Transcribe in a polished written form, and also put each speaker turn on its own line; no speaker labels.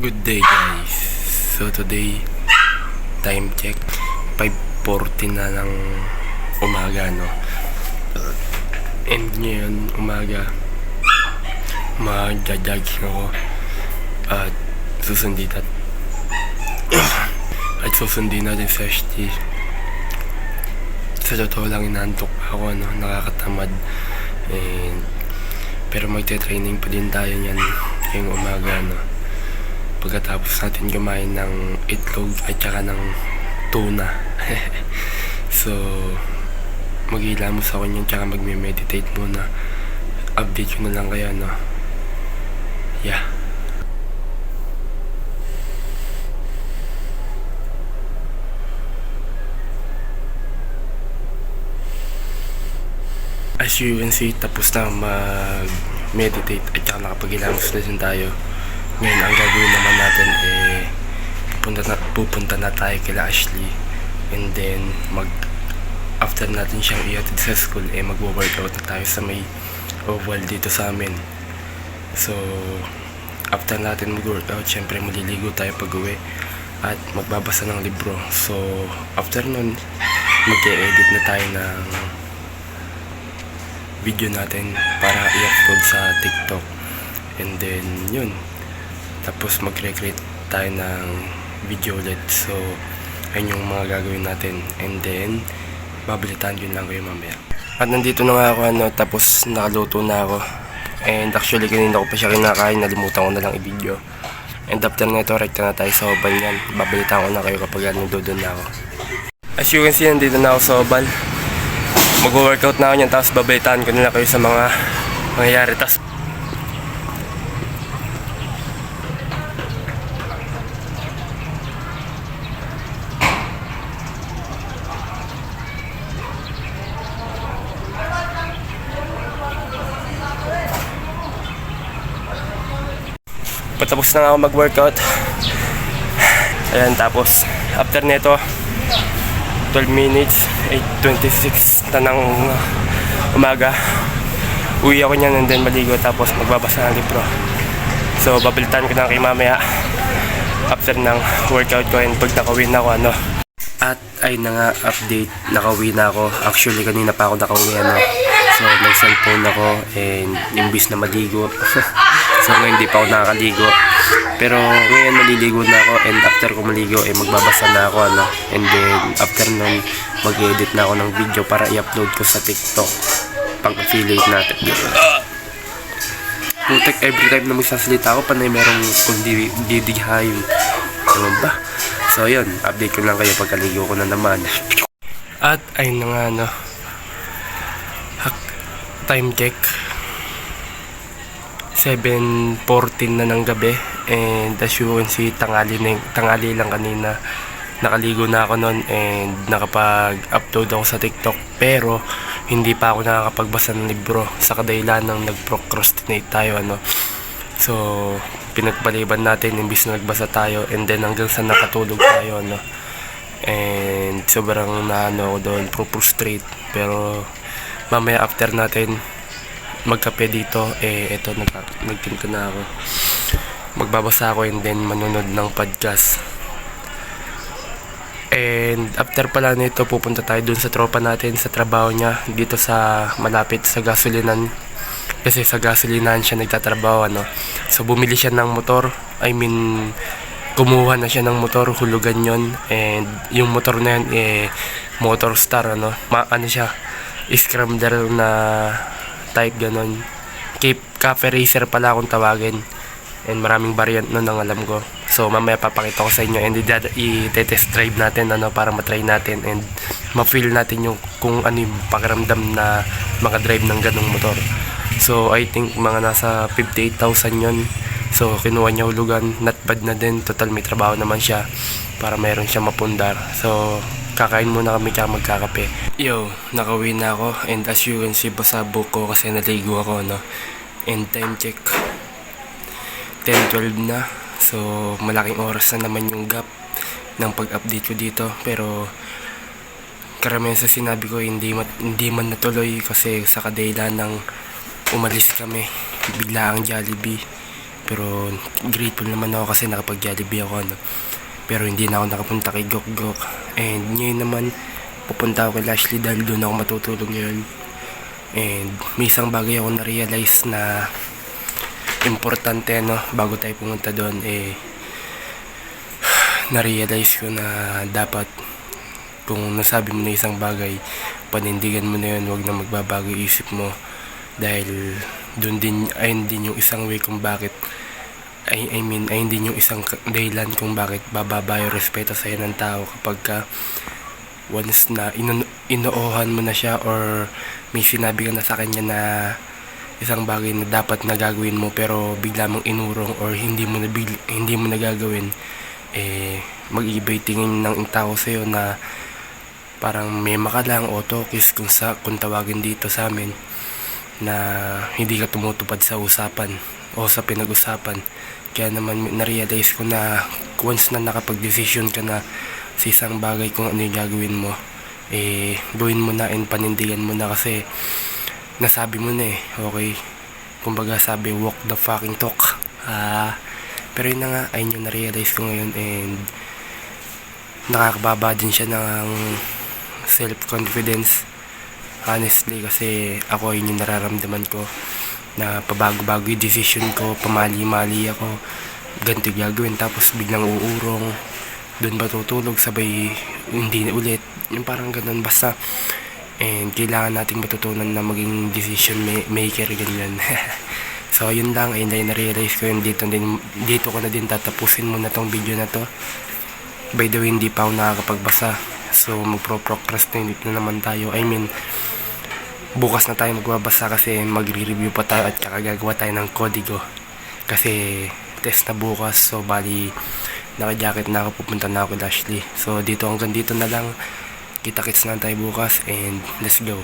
Good day guys. So today, time check 5:40 na ng umaga, no. And ngayon umaga magja-jogging ako at susundin natin sa ST. Sa totoo lang inaantok ako, no, nakakatamad. Pero magte-training pa din tayo niyan ngayong umaga, no. Pagkatapos natin kumain ng itlog at saka ng tuna. So maghilamos ako niyan tsaka magme-meditate muna. Update ko na lang kaya, no. Yeah. As you can see, tapos na mag-meditate at saka nakapag-hilamos na din tayo. Ngayon ang gagawin naman natin pupunta na tayo kila Ashley, and then after natin siyang ihatid sa school magwo-workout na tayo sa may oval dito sa amin. So after natin mag-workout, syempre maliligo tayo pag-uwi at magbabasa ng libro. So after nun, mag-e-edit na tayo ng video natin para i-upload sa TikTok, and then yun, tapos mag-recreate tayo ng video ulit. So ayun yung mga gagawin natin, and then babalitaan yun lang kayo mamaya. At nandito na nga ako, tapos nakaluto na ako, and actually kanina ko pa siya kinakain, nalimutan ko na lang i-video. And after na ito, rekta na tayo sa Obal yan. Babalitaan ko na kayo kapag nandun na ako. As you can see, nandito na ako sa Obal. Mag-workout na ako niyan, tapos babalitaan ko na lang kayo sa mga mangyayari. Tapos patapos na ako mag-workout. Ayan, tapos after nito 12 minutes, 8:26 na ng umaga, uwi ako niyan, and then maligo, tapos magbabasa ng libro. So babalitaan ko na kayo mamaya after ng workout ko, and pag nakawin na ako, At ay na nga, update, nakauwi na ako. Actually kanina pa ako nakauwi, So nag-cellphone ako, and imbis na maligo so ngayon hindi pa ako nakakaligo, pero ngayon maliligo na ako, and after ko maligo magbabasa na ako, and then after nun mag-edit na ako ng video para i-upload ko sa TikTok pang-affiliate natin. Putek, every time na magsasalita ako panay merong kundi didihayin, ano ba? So yun, update ko lang kayo pagkaligo ko na naman. At ay na nga, time check 7:14 na ng gabi, and as you can see, tanghali lang kanina. Nakaligo na ako nun, and nakapag-upload ako sa TikTok, pero hindi pa ako nakakapagbasa ng libro sa kadahilan ng nag-procrastinate tayo, So pinagpaliban natin imbis na nagbasa tayo, and then hanggang sa nakatulog tayo, and sobrang ako doon, frustrate. Pero mamaya after natin magkape dito, eto nagtinto na ako, magbabasa ako, and then manunod ng podcast. And after pala nito, pupunta tayo dun sa tropa natin sa trabaho niya dito sa malapit sa gasolinan, kasi sa gasolinan siya nagtatrabaho, So bumili siya ng motor, kumuha na siya ng motor, hulugan yon, and yung motor na yun Motor Star, siya, scrambler na type, ganon. Cafe Racer pala kung tawagin, and maraming variant nun ang alam ko. So mamaya papakita ko sa inyo, and i-test drive natin, para matry natin and ma-feel natin yung kung ano yung pakiramdam na maka-drive ng ganong motor. So I think mga nasa 58,000 yon. So kinuha niya hulugan, not bad na din, total may trabaho naman siya para mayroon siya mapundar. So kakain muna kami tsaka magkakape. Yo, nakauwi na ako, and as you can see, basabog ko kasi naligo ako, And time check 10:12 na. So malaking oras na naman yung gap ng pag-update ko dito, pero karamihan sa sinabi ko hindi man natuloy kasi sa kadahilan ng umalis kami bigla ang Jollibee. pero grateful naman ako kasi nakapag-Jollibee ako, ano. Pero hindi na ako nakapunta kay Gok Gok. And ngayon naman, pupunta ako kay Lashley dahil doon ako matutulog ngayon. And may isang bagay ako na-realize na importante, no, bago tayo pumunta doon, na-realize ko na dapat kung nasabi mo na isang bagay, panindigan mo na yun, huwag na magbabago isip mo. Dahil doon din, ayun din yung isang way kung bakit ayun din yung isang dahilan kung bakit bababa yung respeto sa'yo ng tao kapag ka once na inoohan mo na siya or may sinabi ka na sa kanya na isang bagay na dapat na gagawin mo pero bigla mong inurong or hindi mo na gagawin, mag-iiba yung tingin ng tao sa'yo na parang may maka lang o tokis kung tawagin dito sa amin, na hindi ka tumutupad sa usapan o sa pinag-usapan. Kaya naman na-realize ko na once na nakapag-decision ka na sa isang bagay kung ano yung gagawin mo, gawin mo na and panindigan mo na kasi nasabi mo na okay. Kumbaga sabi, walk the fucking talk. Pero yun na nga, ayun yung na-realize ko ngayon and nakakababa din siya ng self-confidence. Honestly, kasi ako yun yung nararamdaman ko na pabago-bago yung decision ko, pamali-mali ako, ganito gagawin tapos biglang uurong, doon ba tutulog, sabay hindi na ulit, yung parang ganun basta. And kailangan nating matutunan na maging decision maker, ganyan. So yun lang, ayun na na-realize ko yun. Dito ko na din tatapusin muna tong video na to. By the way, hindi pa ako nakakapagbasa, so magpro-procrastinate na naman tayo. Bukas na tayo magbabasa kasi magre-review pa tayo at kakagagawa tayo ng kodigo kasi test na bukas. So bali naka-jacket na ako, pupunta na ako kay Lashley. So hanggang dito na lang, kita-kits na tayo bukas and let's go.